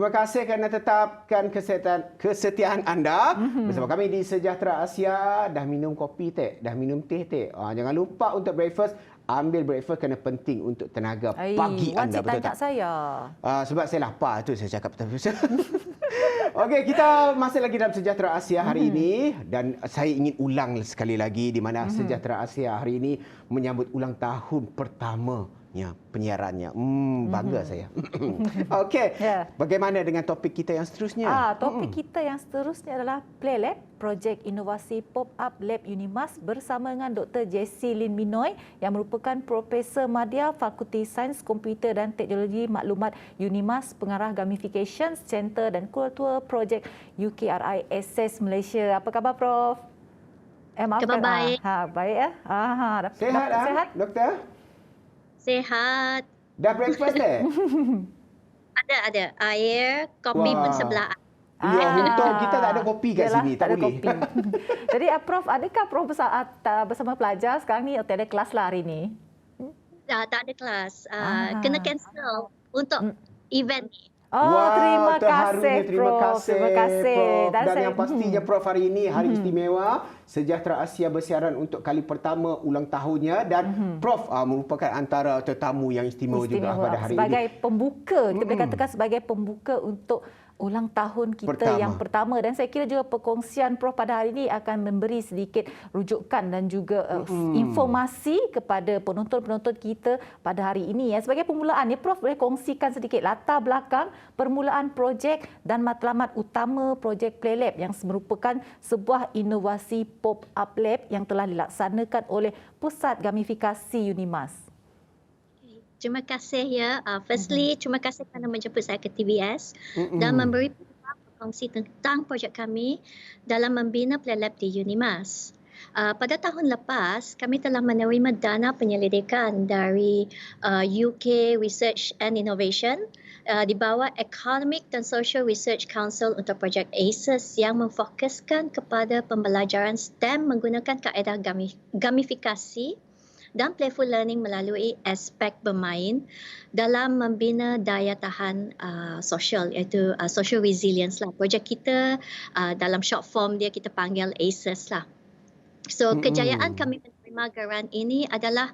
Terima kasih kerana tetapkan kesetiaan anda bersama kami di Sejahtera Asia. Dah minum kopi tak? Dah minum teh tak? Jangan lupa untuk breakfast. Ambil breakfast kerana penting untuk tenaga pagi anda. Betul tak? Saya. Sebab saya lapar tu saya cakap betul. Okey, kita masih lagi dalam Sejahtera Asia hari ini dan saya ingin ulang sekali lagi di mana Sejahtera Asia hari ini menyambut ulang tahun pertamanya penyiarannya. Bangga saya. Okey. Ya. Bagaimana dengan topik kita yang seterusnya? Topik kita yang seterusnya adalah Playlab, projek inovasi pop-up lab Unimas bersama dengan Dr. Jessie Lin Minoy yang merupakan Profesor Madya Fakulti Sains Komputer dan Teknologi Maklumat Unimas, pengarah Gamification Center dan ketua projek UKRI Access Malaysia. Apa khabar, Prof? Khabar baik. Baik ya. Sehat, Sehat? Doktor? Sehat. Dah breakfast tak? Ada. Air, kopi pun Wah. sebelah. Ya, untung kita tak ada kopi kat Yalah, sini. Tak ada boleh. kopi. Jadi, Prof, adakah Prof bersama pelajar sekarang ni ada kelas lah hari ni? Tak ada kelas. Kena cancel untuk event ni. Terima terharunya, kasih, terima Prof. kasih, Terima kasih. Prof. Dan saya- yang pastinya, Prof, hari ini hari istimewa. Sejahtera Asia bersiaran untuk kali pertama ulang tahunnya dan Prof merupakan antara tetamu yang istimewa juga pada hari sebagai ini. pembuka, kita boleh katakan sebagai pembuka untuk ulang tahun kita yang pertama, dan saya kira juga perkongsian Prof pada hari ini akan memberi sedikit rujukan dan juga informasi kepada penonton-penonton kita pada hari ini. Sebagai permulaan, Prof boleh kongsikan sedikit latar belakang permulaan projek dan matlamat utama projek Playlab yang merupakan sebuah inovasi pop-up lab yang telah dilaksanakan oleh Pusat Gamifikasi Unimas. Terima kasih ya. Firstly, terima kasih kerana menjemput saya ke TVS dan memberi berkongsi tentang projek kami dalam membina Playlab di Unimas. Pada tahun lepas, kami telah menerima dana penyelidikan dari UK Research and Innovation di bawah Economic and Social Research Council untuk projek ACES yang memfokuskan kepada pembelajaran STEM menggunakan kaedah gamifikasi dan playful learning melalui aspek bermain dalam membina daya tahan sosial, iaitu social resilience lah. Projek kita dalam short form dia kita panggil ACES lah. So kejayaan kami menerima geran ini adalah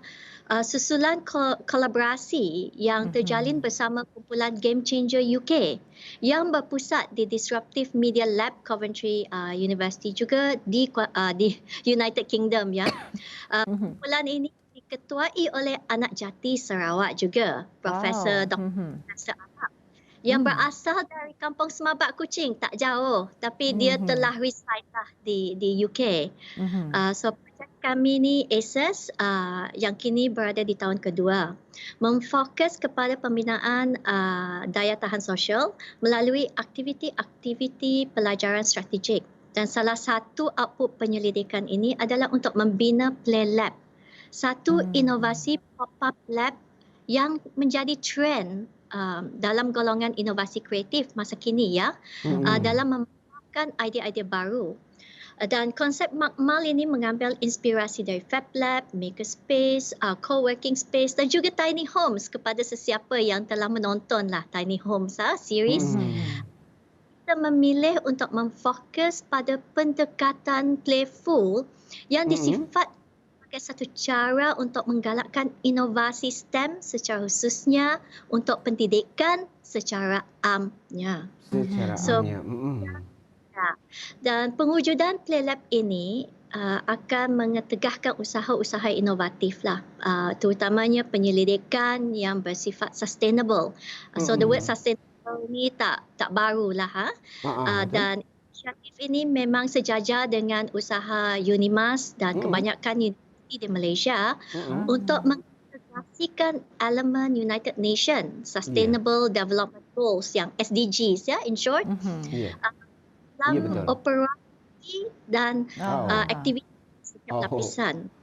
susulan kolaborasi yang terjalin bersama kumpulan Game Changer UK yang berpusat di Disruptive Media Lab Coventry University juga di United Kingdom ya. Kumpulan ini diketuai oleh anak jati Sarawak juga, Profesor Dr. Nasir Ahmad yang berasal dari kampung Semabak Kuching, tak jauh, tapi dia telah reside lah di UK. So projek kami ni ACES yang kini berada di tahun kedua, memfokus kepada pembinaan daya tahan sosial melalui aktiviti-aktiviti pelajaran strategik, dan salah satu output penyelidikan ini adalah untuk membina Playlab, satu inovasi pop-up lab yang menjadi trend dalam golongan inovasi kreatif masa kini ya, dalam mengembangkan idea-idea baru. Dan konsep makmal ini mengambil inspirasi dari Fab Lab, Makerspace, Co-working Space dan juga Tiny Homes. Kepada sesiapa yang telah menonton lah Tiny Homes series, kita memilih untuk memfokus pada pendekatan playful yang disifat sebagai satu cara untuk menggalakkan inovasi STEM secara khususnya untuk pendidikan secara amnya. Secara Dan pengujudan Playlab ini akan mengetegahkan usaha-usaha inovatif lah, terutamanya penyelidikan yang bersifat sustainable. So the word sustainable ni tak baru lah dan inisiatif ini memang sejajar dengan usaha Unimas dan kebanyakan universiti di Malaysia untuk mengintegrasikan elemen United Nations Sustainable Development Goals yang SDGs ya, in short, dalam operasi dan aktiviti setiap lapisan.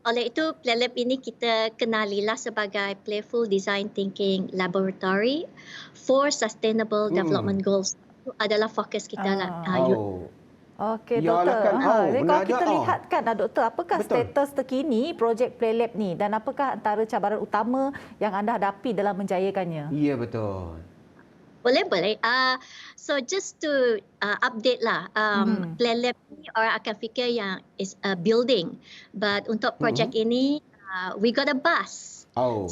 Oleh itu, Playlab ini kita kenalilah sebagai Playful Design Thinking Laboratory for Sustainable Development Goals. Itu adalah fokus kita lah. Okey, Yalah doktor. kan. Jadi Benar kalau kita aja. lihatkan, doktor, apakah Betul. status terkini projek Playlab ni dan apakah antara cabaran utama yang anda hadapi dalam menjayakannya? Ya, betul. Boleh. So just to update lah, Playlab ni orang akan fikir yang is a building, but untuk projek ini we got a bus. Oh.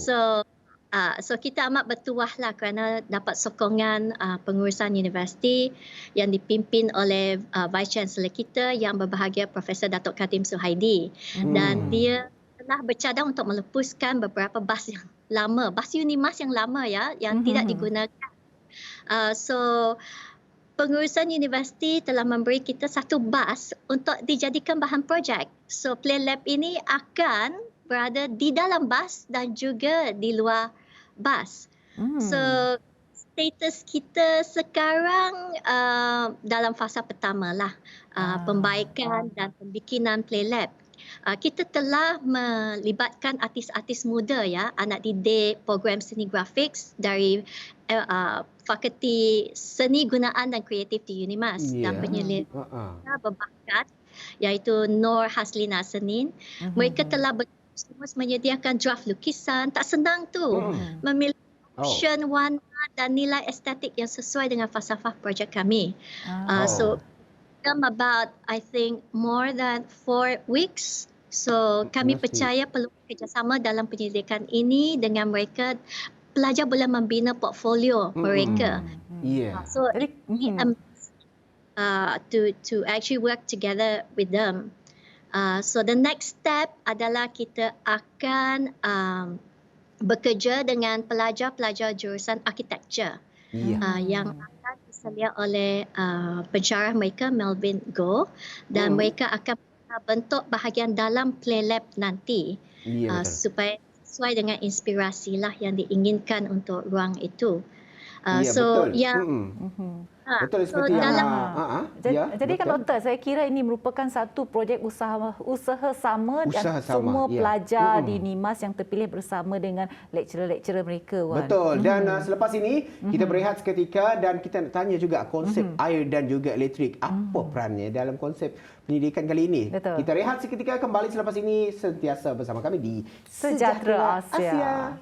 So kita amat bertuah lah kerana dapat sokongan pengurusan universiti yang dipimpin oleh Vice Chancellor kita yang berbahagia Profesor Datuk Kadim Suhaidi. Dan dia telah bercadang untuk melepaskan beberapa bas yang lama, bas Unimas yang lama ya, yang tidak digunakan. So pengurusan universiti telah memberi kita satu bas untuk dijadikan bahan projek. So Playlab ini akan berada di dalam bas dan juga di luar bas. So status kita sekarang dalam fasa pertama lah, pembaikan dan pembikinan Playlab. Kita telah melibatkan artis-artis muda ya, anak didik program seni grafik dari Fakulti Seni Gunaan dan Kreatif di Unimas dan penyelenggaraan berbakat iaitu Nur Haslina Senin. Mereka telah terus menyediakan draft lukisan. Tak senang tu memilih option warna dan nilai estetik yang sesuai dengan falsafah projek kami. So about I think more than 4 weeks. So kami percaya perlu kerjasama dalam penyelidikan ini dengan mereka. Pelajar boleh membina portfolio mereka. So to actually work together with them. So the next step adalah kita akan bekerja dengan pelajar-pelajar jurusan architecture yang akan diselia oleh pensyarah mereka Melvin Goh dan mereka akan bentuk bahagian dalam Playlab nanti supaya sesuai dengan inspirasi lah yang diinginkan untuk ruang itu. Betul. Betul so seperti yang Jadi kan doktor, saya kira ini merupakan satu projek usaha sama dan semua pelajar di NIMAS yang terpilih bersama dengan lecturer-lecturer mereka. Wan. Betul. Dan selepas ini kita berehat seketika dan kita nak tanya juga konsep air dan juga elektrik. Apa perannya dalam konsep pendidikan kali ini? Betul. Kita rehat seketika, kembali selepas ini sentiasa bersama kami di Sejahtera Asia.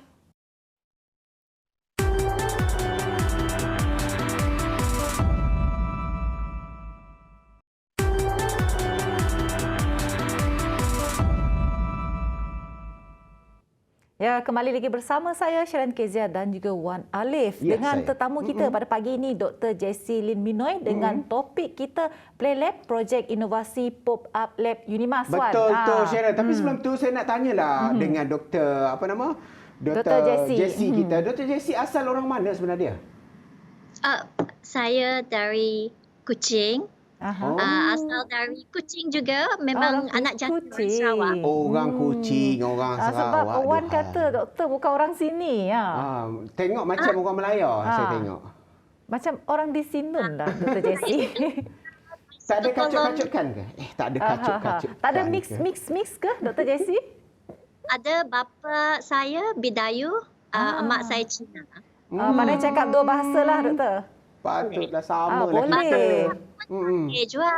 Ya, kembali lagi bersama saya Sharon Kezia dan juga Wan Alif dengan tetamu kita pada pagi ini Dr. Jessie Lin Minoy dengan topik kita Playlab Projek Inovasi Pop-up Lab Unimas. Betul Sharon. Tapi sebelum tu saya nak tanyalah dengan Dr. apa nama? Dr. Jessie kita. Dr. Jessie asal orang mana sebenarnya? Saya dari Kuching. Asal dari Kuching juga, memang anak jantan orang Sarawak. Orang Kuching, orang Sarawak. Sebab Wan kata doktor bukan orang sini. Tengok macam orang Melaya, saya tengok. Macam orang di Sinun lah, Dr. Jessie. Tak ada kacut-kacutkan ke? Tak ada kacut-kacutkan. Tak ada mix ke, Dr. Jessie? Ada bapa saya Bidayu, mak saya Cina. Pandai cakap dua bahasa lah, doktor. Patutlah sama lah boleh. Pandai juga.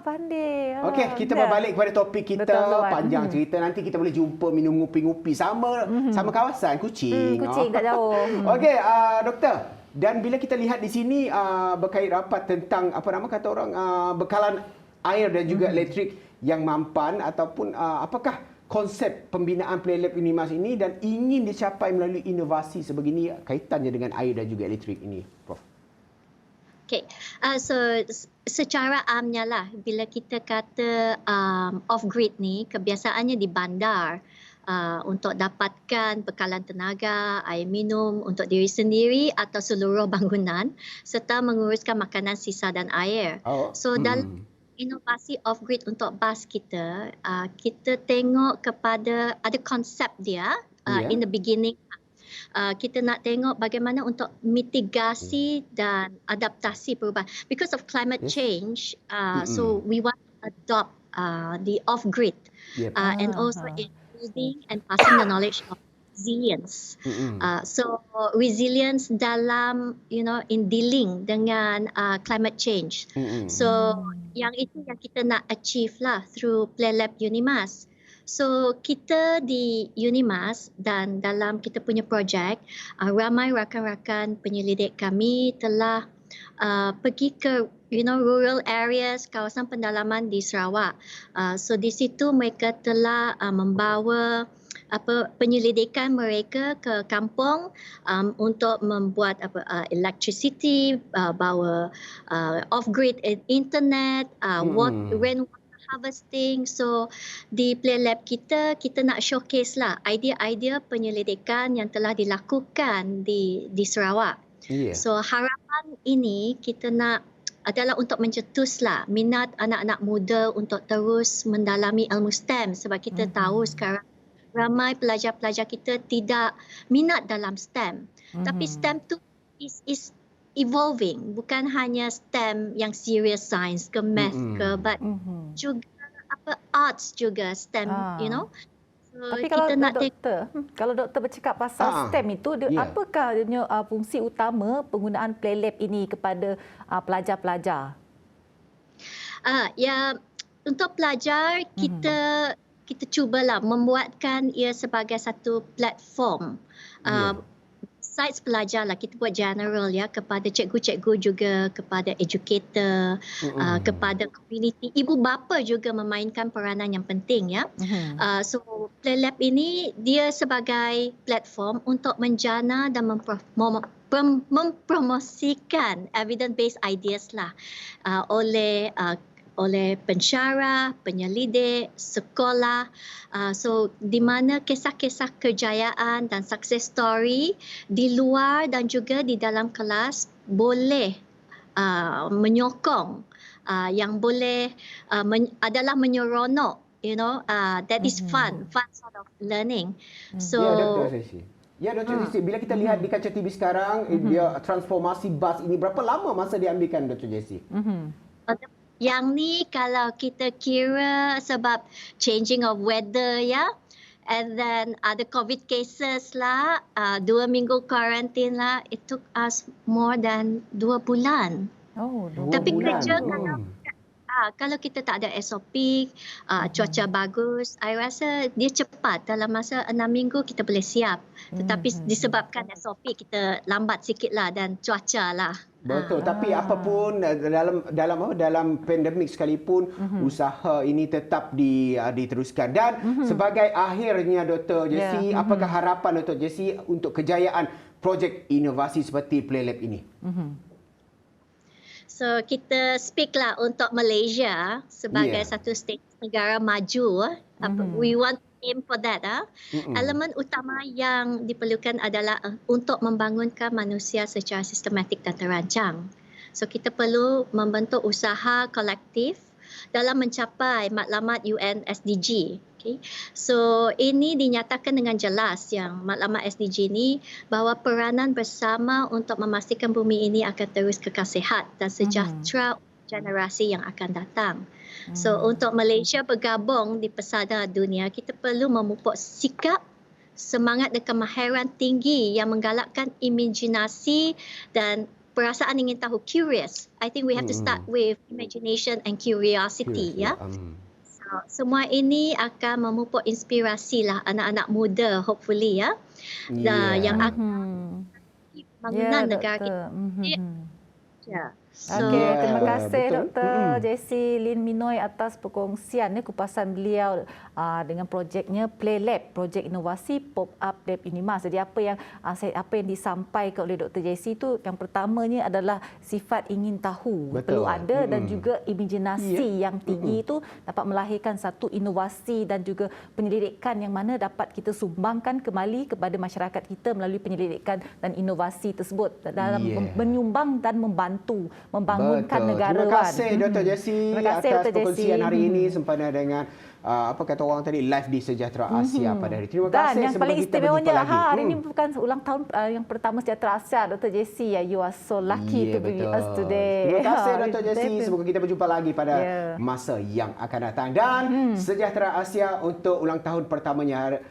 Pandai. Okey, kita berbalik kepada topik kita. Betul, panjang cerita. Nanti kita boleh jumpa minum ngupi-ngupi sama kawasan Kuching. Kuching tak jauh. Okey, doktor. Dan bila kita lihat di sini berkait rapat tentang apa nama kata orang bekalan air dan juga elektrik yang mampan ataupun apakah konsep pembinaan Playlab Unimas ini dan ingin dicapai melalui inovasi sebegini kaitannya dengan air dan juga elektrik ini, Prof. Okay, so secara amnya lah bila kita kata off-grid ni kebiasaannya di bandar untuk dapatkan bekalan tenaga, air minum untuk diri sendiri atau seluruh bangunan serta menguruskan makanan sisa dan air. So dalam inovasi off-grid untuk bas kita, kita tengok kepada ada konsep dia in the beginning. Kita nak tengok bagaimana untuk mitigasi dan adaptasi perubahan. Because of climate change, so we want to adopt the off-grid and also in building and passing the knowledge of resilience. So resilience dalam in dealing dengan climate change. So yang itu yang kita nak achieve lah through PlayLab Unimas. So kita di Unimas dan dalam kita punya projek, ramai rakan-rakan penyelidik kami telah pergi ke rural areas, kawasan pendalaman di Sarawak. So di situ mereka telah membawa penyelidikan mereka ke kampung untuk membuat electricity, bawa off-grid internet, rainwater harvesting. So di PlayLab kita nak showcase lah idea-idea penyelidikan yang telah dilakukan di Sarawak. So harapan ini kita nak adalah untuk mencetuslah minat anak-anak muda untuk terus mendalami ilmu STEM, sebab kita tahu sekarang ramai pelajar-pelajar kita tidak minat dalam STEM. Tapi STEM tu is evolving, bukan hanya STEM yang serious science ke math ke, but juga arts juga STEM, So, Tapi kalau kita nak kalau doktor bercakap pasal STEM itu, apakah fungsi utama penggunaan PlayLab ini kepada pelajar-pelajar? Ya, untuk pelajar kita cubalah membuatkan ia sebagai satu platform. Sites pelajar lah, kita buat general ya, kepada cikgu-cikgu juga, kepada educator, kepada community, ibu bapa juga memainkan peranan yang penting ya. So PlayLab ini dia sebagai platform untuk menjana dan mempromosikan evidence-based ideas lah oleh pensyarah, penyelidik, sekolah. So di mana kisah-kisah kejayaan dan success story di luar dan juga di dalam kelas boleh menyokong, yang boleh adalah menyeronok, that is fun sort of learning. So Ya, Dr. Jessie, bila kita lihat di kaca TV sekarang, dia transformasi bas ini berapa lama masa diambilkan, Dr. Jessie? Yang ni kalau kita kira sebab changing of weather ya, and then ada COVID cases lah, 2 minggu quarantine lah, it took us more than 2 bulan. Oh, 2 Tapi bulan. kerja kalau kita tak ada SOP, cuaca bagus, I rasa dia cepat. Dalam masa 6 minggu kita boleh siap. Tetapi disebabkan SOP kita lambat sikit lah dan cuaca lah. Betul, tapi apapun dalam pandemik sekalipun usaha ini tetap diteruskan. Dan sebagai akhirnya Dr. Jessie, apakah harapan Dr. Jessie untuk kejayaan projek inovasi seperti PlayLab ini? So kita speak lah untuk Malaysia sebagai satu state negara maju. We want to aim for that. Elemen utama yang diperlukan adalah untuk membangunkan manusia secara sistematik dan terancang. So kita perlu membentuk usaha kolektif dalam mencapai matlamat UN SDG. Okay. So ini dinyatakan dengan jelas yang matlamat SDG ini bahawa peranan bersama untuk memastikan bumi ini akan terus kekal sihat dan sejahtera generasi yang akan datang. So untuk Malaysia bergabung di pesada dunia, kita perlu memupuk sikap, semangat dan kemahiran tinggi yang menggalakkan imajinasi dan perasaan ingin tahu, curious. I think we have to start with imagination and curiosity. Ya. Semua ini akan memupuk inspirasi lah anak-anak muda, hopefully ya, yang akan bangunan negara kita. Okey, terima kasih betul. Dr. Jessie Lin Minoy atas perkongsian kupasan beliau dengan projeknya PlayLab, projek inovasi pop-up lab Unimas. Jadi apa yang disampaikan oleh Dr. Jessie itu, yang pertamanya adalah sifat ingin tahu, perlu ada, dan juga imajinasi yang tinggi itu dapat melahirkan satu inovasi dan juga penyelidikan yang mana dapat kita sumbangkan kembali kepada masyarakat kita melalui penyelidikan dan inovasi tersebut dalam menyumbang dan membantu membangunkan negara. Terima kasih Dr. Jessie atas perkongsian hari ini sempena dengan apa kata orang tadi, live di Sejahtera Asia pada hari. Terima kasih. Dan yang paling kita berjumpa istimewanya lagi. hari ini bukan ulang tahun yang pertama Sejahtera Asia, Dr. Jessie. You are so lucky to be with us today. Terima kasih Dr. Jessie. Semoga kita berjumpa lagi pada masa yang akan datang. Dan Sejahtera Asia untuk ulang tahun pertamanya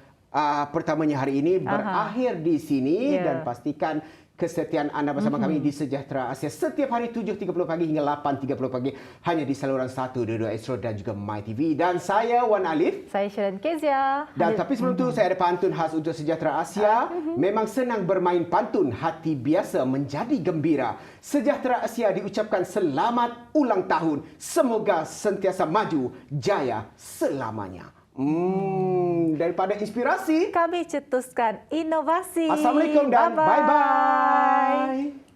pertamanya hari ini berakhir di sini Ya. dan pastikan kesetiaan anda bersama kami di Sejahtera Asia setiap hari 7.30 pagi hingga 8.30 pagi hanya di saluran 122 Astro dan juga MyTV. Dan saya Wan Alif. Saya Sharon Kezia. Dan tapi sebelum itu saya ada pantun khas untuk Sejahtera Asia. Memang senang bermain pantun, hati biasa menjadi gembira. Sejahtera Asia diucapkan selamat ulang tahun. Semoga sentiasa maju, jaya selamanya. Daripada inspirasi, Kami cetuskan inovasi. Assalamualaikum dan bye-bye.